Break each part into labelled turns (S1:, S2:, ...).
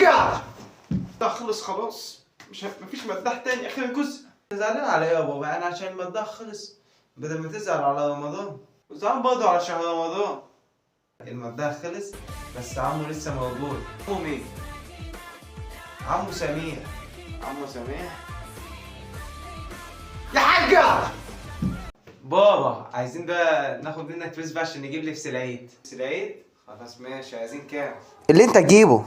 S1: حاجة ده خلص خلاص، مفيش مداح تاني اخر جزء. زعلان على ايه يا بابا؟ انا عشان المداح خلص بدل ما تزعل على رمضان، وزعلان برضه على شهر رمضان. المداح خلص بس عمو لسه موجود. عمو مين؟ عمو سمير. عمو سمير يا حاجة. بابا عايزين بقى ناخد منك فلوس بقى عشان نجيب لبس العيد. لبس العيد؟ خلاص ماشي. عايزين كام؟
S2: اللي انت تجيبه.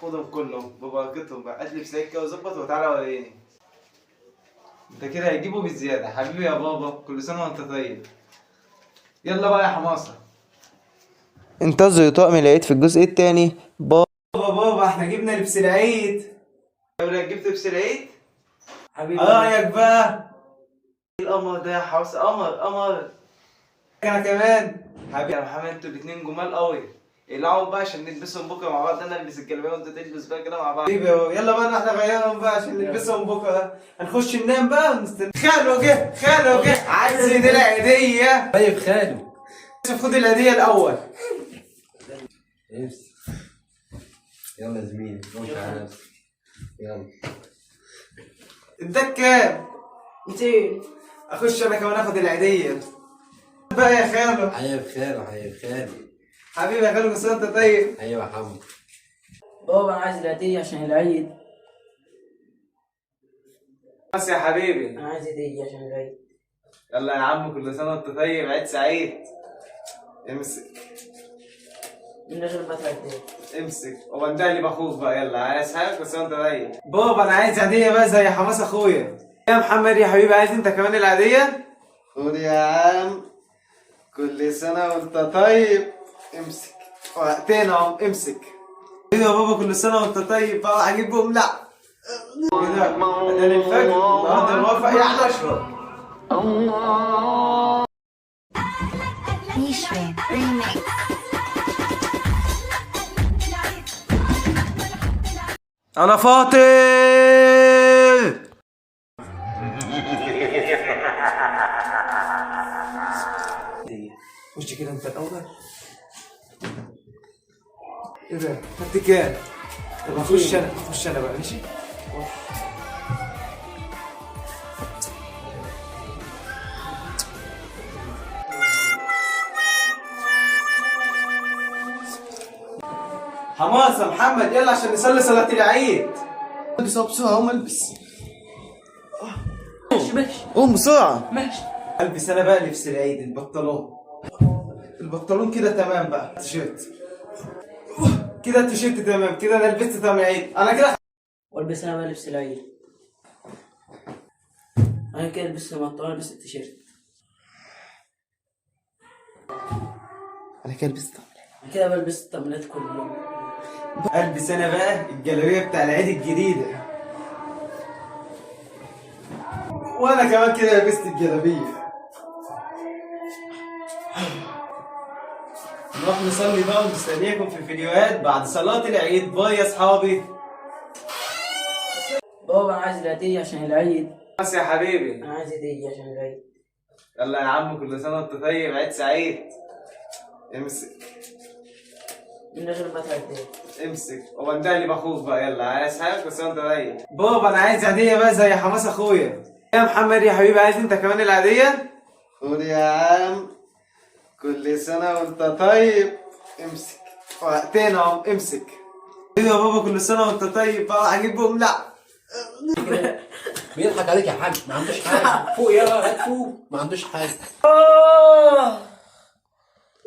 S1: خدهم كلهم ببركتهم بقى. هات لبس العيد كده وظبط وتعالى وريني. انت كده هتجيبه بالزيادة حبيبي يا بابا. كل سنة وانت طيب. يلا بقى يا حماصة.
S2: انتظروا طقم العيد في الجزء التاني.
S1: بابا احنا جبنا لبس العيد. يا ولاد جبت لبس العيد؟
S3: حبيبي
S1: رايك بقى؟ ايه القمر ده يا حماصة؟ قمر. انا كمان حبيبي يا محمد. انتوا الاتنين جمال قوي. العبوا بقى عشان نلبسهم بكره مع بعض. انا البس الجلابيه وانت تلبس بقى كده مع بعض. حبيبي يلا بقى احنا نغيرهم بقى عشان نلبسهم بكره. هنخش ننام بقى ونستنى. خالو جه عايز يدي العيديه.
S3: طيب خالو
S1: خد العيديه الاول.
S3: يلا يا زميلي خش على نفسك. يلا
S1: اداك كام؟
S3: 200.
S1: اخش انا كمان اخد العيديه بقى يا خالو.
S3: حبيب خالو
S1: حبيبي يا خالو. كل سنه وانت طيب.
S3: ايوه يا حمو.
S4: بابا انا عايز العيدية عشان العيد.
S1: بس يا حبيبي.
S4: انا عايز هدية عشان العيد.
S1: يلا يا عم كل سنه وانت طيب. عيد سعيد. امسك
S4: من غير ما تعدي.
S1: امسك وودع لي باخوك بقى. يلا عايز حاجه؟ بس انت طيب. بابا انا عايز عاديه بقى زي حماس اخويا. يا محمد يا حبيبي عايز انت كمان العاديه؟ خد يا عم. كل سنه وانت طيب. امسك وقتين اهو. امسك. ايه يا بابا كل سنه وانت طيب بقى. هجيبهم لا كده بدل الفجر النهارده موافق يعني اشرب.
S5: Nishrin Remix.
S1: انا فاطر. خش كده انت الاول. ايه ده؟ خدت كام؟ طب اخش انا بقى. ماشي. حماسة محمد يلا عشان نصلي صلاة العيد. البس بسرعة. قوم البس.
S4: ماشي
S1: قوم بسرعة.
S4: ماشي.
S1: البس انا بقى لبس العيد. البنطلون كده تمام بقى. التيشيرت كده. التيشيرت تمام كده. انا لبست تمام العيد. انا كده
S4: والبس انا بقى لبس العيد. انا كده لبست البنطلون لبست التيشيرت.
S1: انا كده لبست.
S4: انا كده بلبس الطقمات كلهم.
S1: البس انا بقى الجلابيه بتاع العيد الجديده. وانا كمان كده لبست الجلابيه. نروح نصلي بقى ومستنيكم في الفيديوهات بعد صلاه العيد. باي يا اصحابي.
S4: بابا انا عايز العيدية عشان العيد.
S1: بس يا حبيبي.
S4: انا عايز هدية عشان العيد.
S1: يلا يا عم كل سنه وانت طيب. عيد سعيد. امسك
S4: من غير ما تعدي.
S1: امسك وودع لي باخوك بقى. يلا عايز حاجه؟ بس انت طيب. بابا انا عايز عاديه بقى زي حماس اخويا. يا محمد يا حبيبي عايز انت كمان العاديه؟ خد يا عم. كل سنه وانت طيب. امسك وقتين اهو. امسك. ايه يا بابا كل سنه وانت طيب بقى. هجيبهم لا
S3: بيضحك عليك يا حاج. ما عندوش حاجه. فوق يلا هات فوق. ما عندوش حاجه.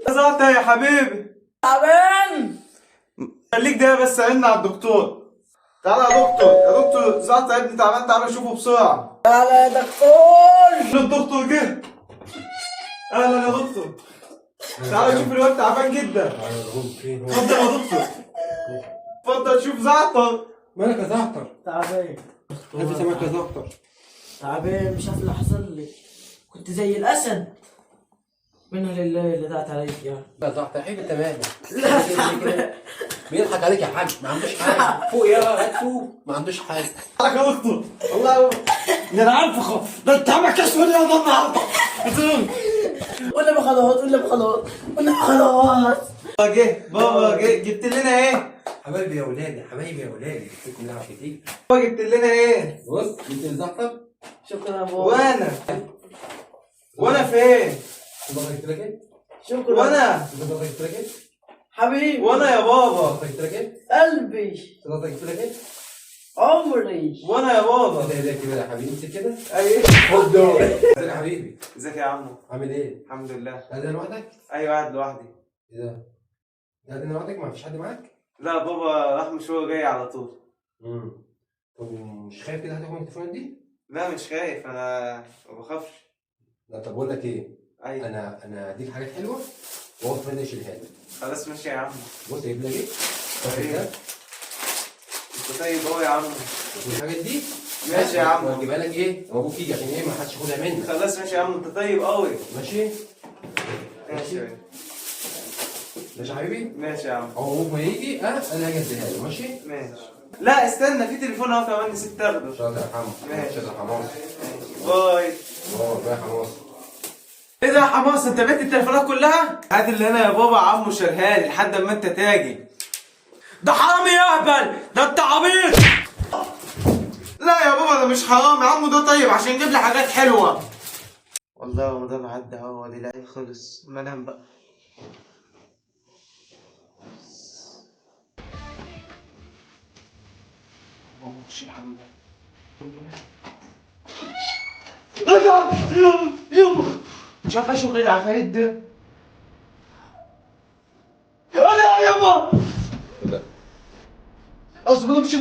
S1: زعلت يا حبيبي.
S4: تعبان.
S1: خليك ده بس. عيننا على الدكتور. تعالى يا دكتور زعلت ابني تعبان. تعالى نشوفه بسرعه.
S4: تعالى يا دكتور.
S1: الدكتور جه. اهلا يا دكتور. تعالى شوف الواد تعبان جدا. اتفضل يا دكتور. اتفضل شوف زعتر.
S3: مالك يا زعتر؟
S4: تعبان.
S3: انت سامعك يا زعتر؟
S4: تعبان مش عارف اللي حصل لي. كنت زي الاسد. منها لله اللي دعت عليك يعني.
S3: لا زعتر حبيبي تمام. بيضحك عليك يا حاج. ما عندوش حاجه. فوق يلا هات فوق. ما عندوش حاجه.
S1: تعالى يا دكتور. والله ده انا عارفه. ده انت عامل كشف الرياضه النهارده.
S4: ولا بخلاص.
S1: بابا جه. جبت لنا ايه؟
S3: حبايبي يا ولادي، حبايبي يا ولادي، فيكم لعب كتير.
S1: بابا جبت لنا ايه؟
S3: بص جبت الزعتر.
S4: شكرا يا بابا.
S1: وانا فين؟
S3: تقدر جبت لك ايه؟
S4: شكرا.
S1: وانا
S3: تقدر جبت لك ايه؟
S4: حبيبي.
S1: وانا يا بابا
S3: تقدر جبت لك ايه؟
S4: قلبي.
S3: تقدر جبت لك ايه؟
S4: عمري.
S1: وانا يا بابا.
S3: ده ايدك كده يا حبيبي، امسك كده.
S1: ايوه.
S3: خد دول. ازيك يا حبيبي؟
S1: ازيك يا عمو؟
S3: عامل ايه؟
S1: الحمد لله.
S3: قاعد هنا لوحدك؟
S1: ايوه قاعد لوحدي.
S3: ايه ده؟ قاعد هنا لوحدك ما فيش حد معاك؟
S1: لا بابا راح مشوار جاي على طول.
S3: طب مش خايف كده هتاخد من التليفون دي؟
S1: لا مش خايف، انا ما بخافش.
S3: لا طب بقول لك ايه؟
S1: ايوه
S3: انا هديك حاجات حلوه وهو كمان يشيلها لك.
S1: خلاص ماشي يا عم.
S3: بص جايب لك ايه؟
S1: إيه؟
S3: ده
S1: انت طيب اهو يا عم.
S3: والحاجات دي
S1: ماشي يا عم.
S3: وهجيبها لك ايه؟ لما ابوك يجي عشان ايه ما حدش ياخدها منك.
S1: خلاص ماشي يا عم، انت طيب قوي.
S3: ماشي؟
S1: ماشي
S3: ماشي يا حبيبي؟
S1: ماشي يا عم.
S3: هو ابوك ما يجي انا هاجي اديها له. ماشي؟
S1: ماشي. لا استنى، في تليفون اهو كمان نسيت تاخده.
S3: شاطر يا حمو.
S1: ماشي.
S3: شاطر يا حماس.
S1: باي.
S3: باي يا حماس.
S1: ايه ده يا حماس، انت بعت التليفونات كلها؟ هات اللي انا يا بابا عمو شالها لي لحد اما انت تاجي. ده حرامي يا اهبل، ده انت عبيط. لا يا بابا ده مش حرام يا عمو، ده طيب عشان يجيب لي حاجات حلوه. والله رمضان عدى اهو، دي العيد خلص، ما انام بقى. ماشي الحمد لله. يابا مش عارف اشغل العفاريت ده. انا يابا
S3: لا
S1: اصبر مش